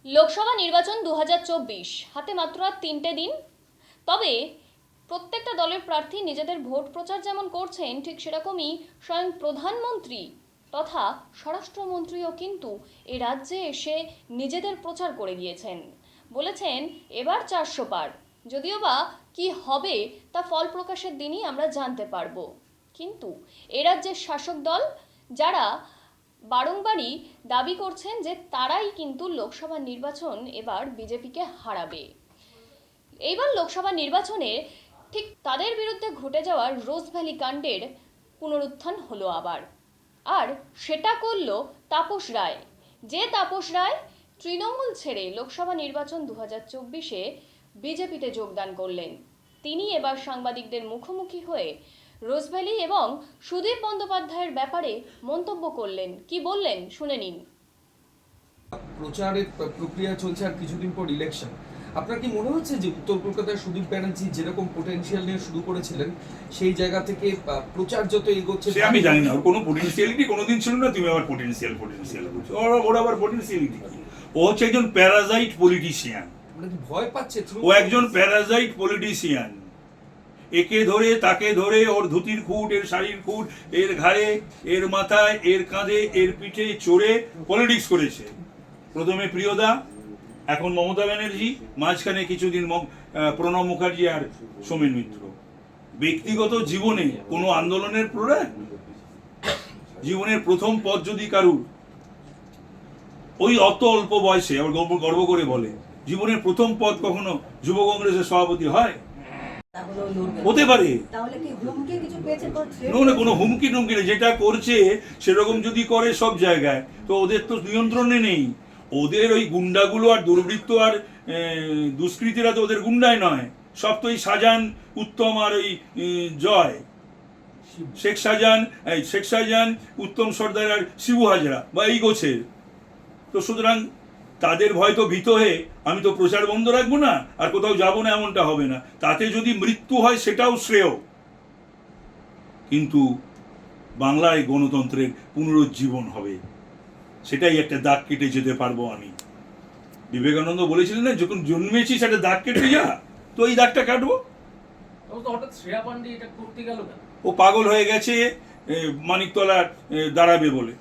লোকসভা নির্বাচন 2024 হাতে মাত্র আর 3টে দিন। তবে প্রত্যেকটা দলের প্রার্থী নিজেদের ভোট প্রচার যেমন করছেন, ঠিক সেরকমই স্বয়ং প্রধানমন্ত্রী তথা স্বরাষ্ট্রমন্ত্রীও কিন্তু এ রাজ্যে এসে নিজেদের প্রচার করে গিয়েছেন। বলেছেন এবার 400 পার, যদিও বা কি হবে তা ফল প্রকাশের দিনই আমরা জানতে পারবো। কিন্তু এ রাজ্যের শাসক দল যারা বারংবারই দাবি করছেন যে তারাই কিন্তু লোকসভা নির্বাচন এবার বিজেপিকে হারাবে। এইবার লোকসভা নির্বাচনে ঠিক তাদের বিরুদ্ধে ঘটে যাওয়া রোজ ভ্যালি কাণ্ডের পুনরুত্থান হলো আবার, আর সেটা করলো তাপস রায়। যে তাপস রায় তৃণমূল ছেড়ে লোকসভা নির্বাচন 2024-এ বিজেপিতে যোগদান করলেন, তিনি এবার সাংবাদিকদের মুখোমুখি হয়ে রোজভ্যালি এবং সুদীপ বন্দ্যোপাধ্যায়ের ব্যাপারে মন্তব্য করলেন। কি বললেন শুনে নিন। প্রচারের প্রক্রিয়া চলছে আর কিছুদিন পর ইলেকশন। আপনার কি মনে হচ্ছে যে উত্তর কলকাতার সুদীপ ব্যানার্জি যেরকম পোটেনশিয়াল নিয়ে শুরু করেছিলেন, সেই জায়গা থেকে প্রচার যত এগোচ্ছে? সে আমি জানি না, ওর কোনো পোটেনশিয়ালিটি কোনোদিন ছিল না। তুমি আবার পোটেনশিয়াল বলছো। ওর আবার পোটেনশিয়ালিটি, ও হচ্ছে একজন প্যারাজাইট পলিটিশিয়ান। মানে কি ভয় পাচ্ছে? ও একজন প্যারাজাইট পলিটিশিয়ান। একে ধরে তাকে ধরে, ওর ধুতির খুঁট, এর শাড়ির খুঁট, এর ঘাড়ে, এর মাথায়, এর কাঁধে, এর পিঠে চড়ে পলিটিক্স করেছে। প্রথমে প্রিয়দা, এখন মমতা ব্যানার্জি, মাঝখানে কিছুদিন প্রণব মুখার্জি আর সোমেন মিত্র। ব্যক্তিগত জীবনে কোনো আন্দোলনের প্রয়াস, জীবনের প্রথম পদ যদি কারুর, ওই অত অল্প বয়সে আবার গর্ব করে বলে জীবনের প্রথম পদ কখনো যুব কংগ্রেসের সভাপতি হয়? হতে পারে। কোনো হুমকি টুমকি নেই। যেটা করছে সেরকম যদি করে সব জায়গায়, তো ওদের তো নিয়ন্ত্রণে নেই। ওদের ওই গুন্ডাগুলো আর দুর্বৃত্ত আর দুষ্কৃতীরা তো ওদের গুন্ডাই নয়, সব তো ওই শাহজাহান, উত্তম আর ওই জয়, শেখ শাহজাহান, উত্তম সর্দার আর শিবু হাজরা বা এই গোছের। তো সুতরাং তাদের ভয় তো ভীত হয়ে আমি তো প্রচার বন্ধ রাখবো না আর কোথাও যাবো না, এমনটা হবে না। তাতে যদি মৃত্যু হয় সেটাও শ্রেয়, কিন্তু বাংলায় গণতন্ত্রের পুনরুজ্জীবন হবে, সেটাই একটা দাগ কেটে যেতে পারবো আমি। বিবেকানন্দ বলেছিলেন না, যখন জন্মেছি সেটা দাগ কেটে যা, তো এই দাগটা কাটবো। ও পাগল হয়ে গেছে মানিকতলা দাঁড়াবে বলে।